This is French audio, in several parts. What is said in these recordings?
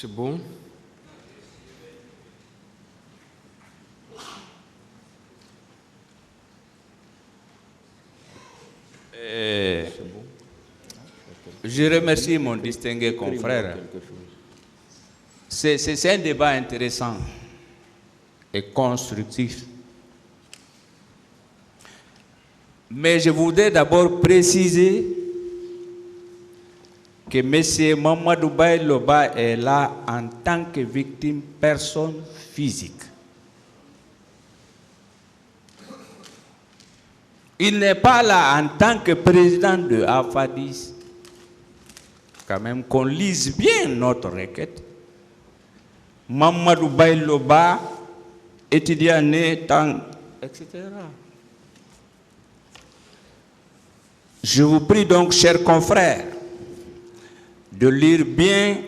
C'est bon. Je remercie mon distingué confrère. C'est un débat intéressant et constructif. Mais je voudrais d'abord préciser que M. Mamadou Baye Loba est là en tant que victime, personne physique. Il n'est pas là en tant que président de AFADIS. Quand même qu'on lise bien notre requête. Mamadou Baye Loba, étudiant né, etc. Je vous prie donc, chers confrères, de lire bien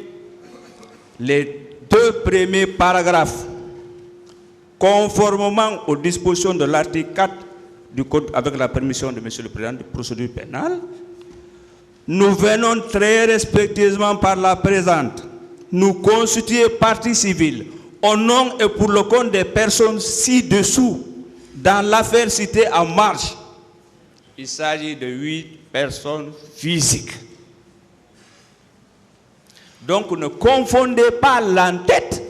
les 2 premiers paragraphes, conformément aux dispositions de l'article 4 du Code, avec la permission de M. le Président de procédure pénale. Nous venons très respectueusement par la présente, nous constituer partie civile au nom et pour le compte des personnes ci-dessous dans l'affaire citée en marge. Il s'agit de 8 personnes physiques. Donc ne confondez pas l'entête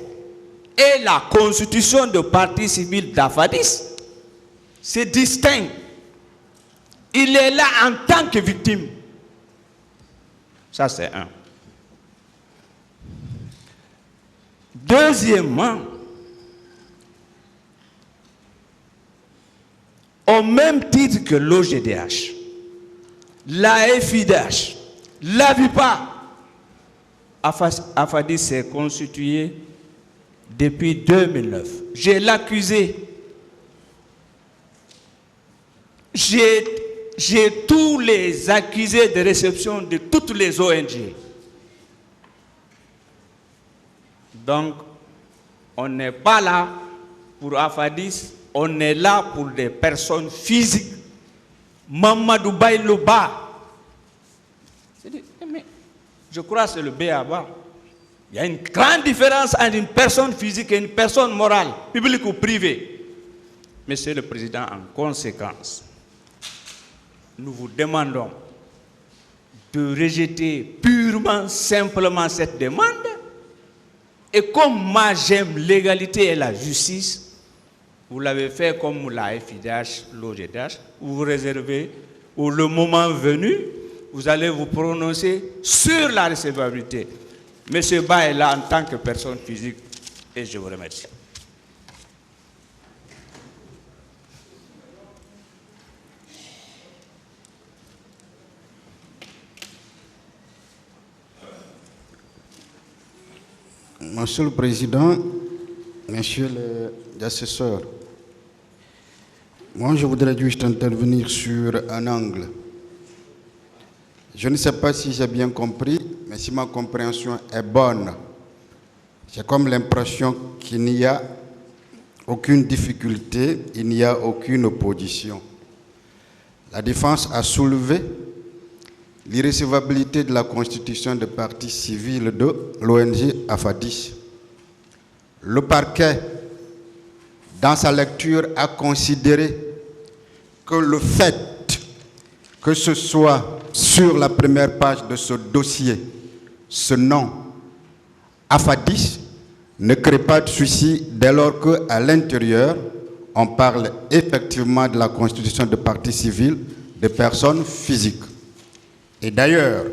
et la constitution de partie civile d'AFADIS. C'est distinct. Il est là en tant que victime. Ça, c'est un. Deuxièmement, au même titre que l'OGDH, la FIDH, l'AVIPA, AFADIS s'est constitué depuis 2009. J'ai l'accusé. J'ai tous les accusés de réception de toutes les ONG. Donc, on n'est pas là pour AFADIS, on est là pour des personnes physiques. Mamadou Baye Loba. Je crois que c'est le B à bas. Il y a une grande différence entre une personne physique et une personne morale, publique ou privée. Monsieur le Président, en conséquence, nous vous demandons de rejeter purement, simplement cette demande. Et comme moi j'aime l'égalité et la justice, vous l'avez fait comme la FIDH, l'OGDH, vous vous réservez, ou le moment venu, vous allez vous prononcer sur la recevabilité. Monsieur Ba est là en tant que personne physique et je vous remercie. Monsieur le Président, Messieurs les assesseurs, moi je voudrais juste intervenir sur un angle. Je ne sais pas si j'ai bien compris, mais si ma compréhension est bonne, j'ai comme l'impression qu'il n'y a aucune difficulté, il n'y a aucune opposition. La défense a soulevé l'irrecevabilité de la constitution de partie civile de l'ONG AFADIS. Le parquet, dans sa lecture, a considéré que le fait que ce soit sur la première page de ce dossier, ce nom, AFADIS, ne crée pas de souci dès lors qu'à l'intérieur, on parle effectivement de la constitution de partie civile des personnes physiques. Et d'ailleurs,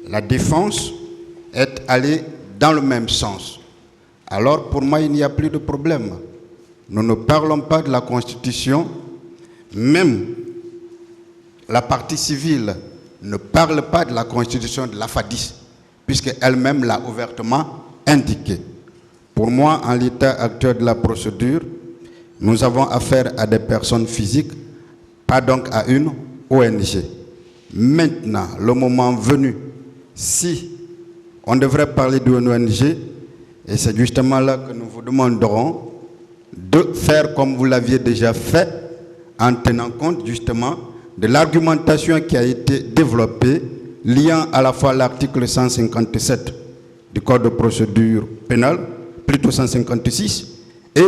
la défense est allée dans le même sens. Alors, pour moi, il n'y a plus de problème. Nous ne parlons pas de la Constitution. Même la partie civile ne parle pas de la Constitution de l'AFADIS, puisqu'elle-même l'a ouvertement indiqué. Pour moi, en l'état actuel de la procédure, nous avons affaire à des personnes physiques, pas donc à une ONG. Maintenant, le moment venu, si on devrait parler d'une ONG, et c'est justement là que nous vous demanderons de faire comme vous l'aviez déjà fait, en tenant compte justement de l'argumentation qui a été développée, liant à la fois l'article 157 du Code de procédure pénale, plutôt 156, et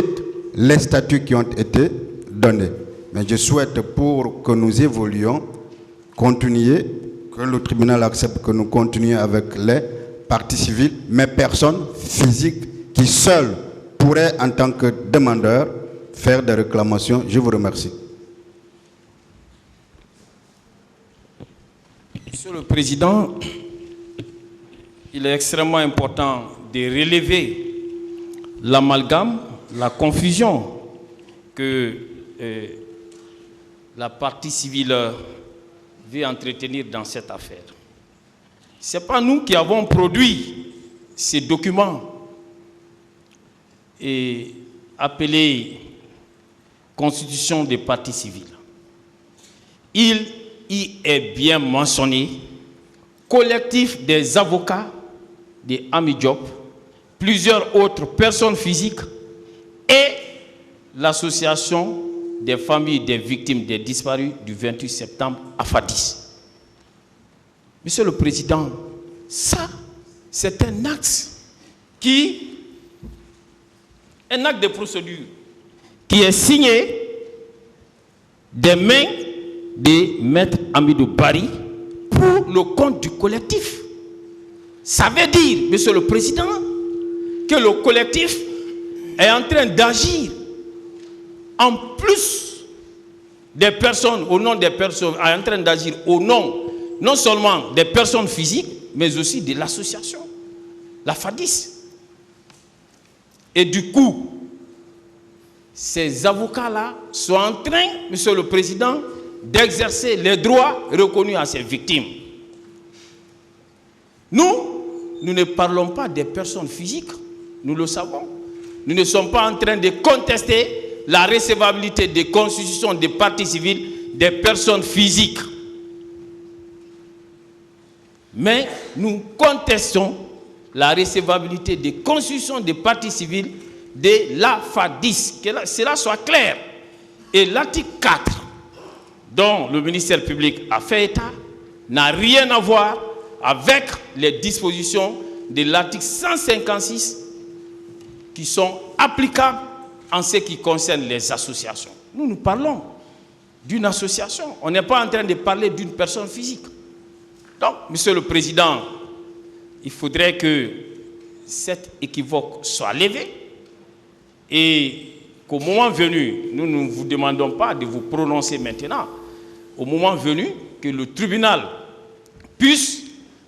les statuts qui ont été donnés. Mais je souhaite, pour que nous évoluions, continuer, que le tribunal accepte que nous continuions avec les parties civiles, mais personnes physiques qui seules pourraient, en tant que demandeurs, faire des réclamations. Je vous remercie. Monsieur le Président, il est extrêmement important de relever l'amalgame, la confusion que la partie civile veut entretenir dans cette affaire. Ce n'est pas nous qui avons produit ces documents et appelés Constitution des parties civiles. Il y est bien mentionné collectif des avocats de Ami Diop, plusieurs autres personnes physiques et l'association des familles des victimes des disparus du 28 septembre AFADIS. Monsieur le Président, ça, c'est un acte de procédure qui est signé des mains de Maître Amidou Barry pour le compte du collectif. Ça veut dire, Monsieur le Président, que le collectif est en train d'agir en plus des personnes, au nom des personnes, est en train d'agir au nom non seulement des personnes physiques, mais aussi de l'association, la FADIS. Et du coup, ces avocats-là sont en train, Monsieur le Président, d'exercer les droits reconnus à ces victimes. Nous ne parlons pas des personnes physiques, nous le savons. Nous ne sommes pas en train de contester la recevabilité des constitutions des parties civiles des personnes physiques. Mais nous contestons la recevabilité des constitutions des parties civiles de la FADIS. Que cela soit clair. Et l'article 4, dont le ministère public a fait état, n'a rien à voir avec les dispositions de l'article 156 qui sont applicables en ce qui concerne les associations. Nous parlons d'une association. On n'est pas en train de parler d'une personne physique. Donc, Monsieur le Président, il faudrait que cet équivoque soit levé et qu'au moment venu, nous ne vous demandons pas de vous prononcer maintenant, au moment venu, que le tribunal puisse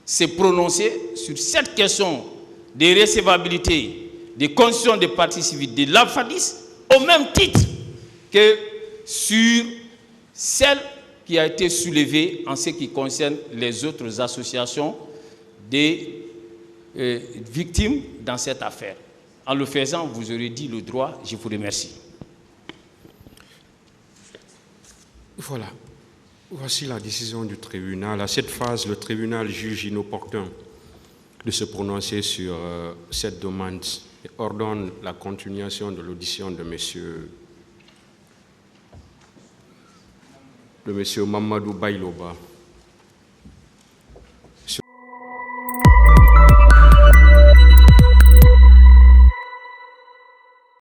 se prononcer sur cette question de recevabilité des constitutions des parties civiles de l'AFADIS au même titre que sur celle qui a été soulevée en ce qui concerne les autres associations des victimes dans cette affaire. En le faisant, vous aurez dit le droit. Je vous remercie. Voilà. Voici la décision du tribunal. À cette phase, le tribunal juge inopportun de se prononcer sur cette demande et ordonne la continuation de l'audition de monsieur Mamadou Bayloba.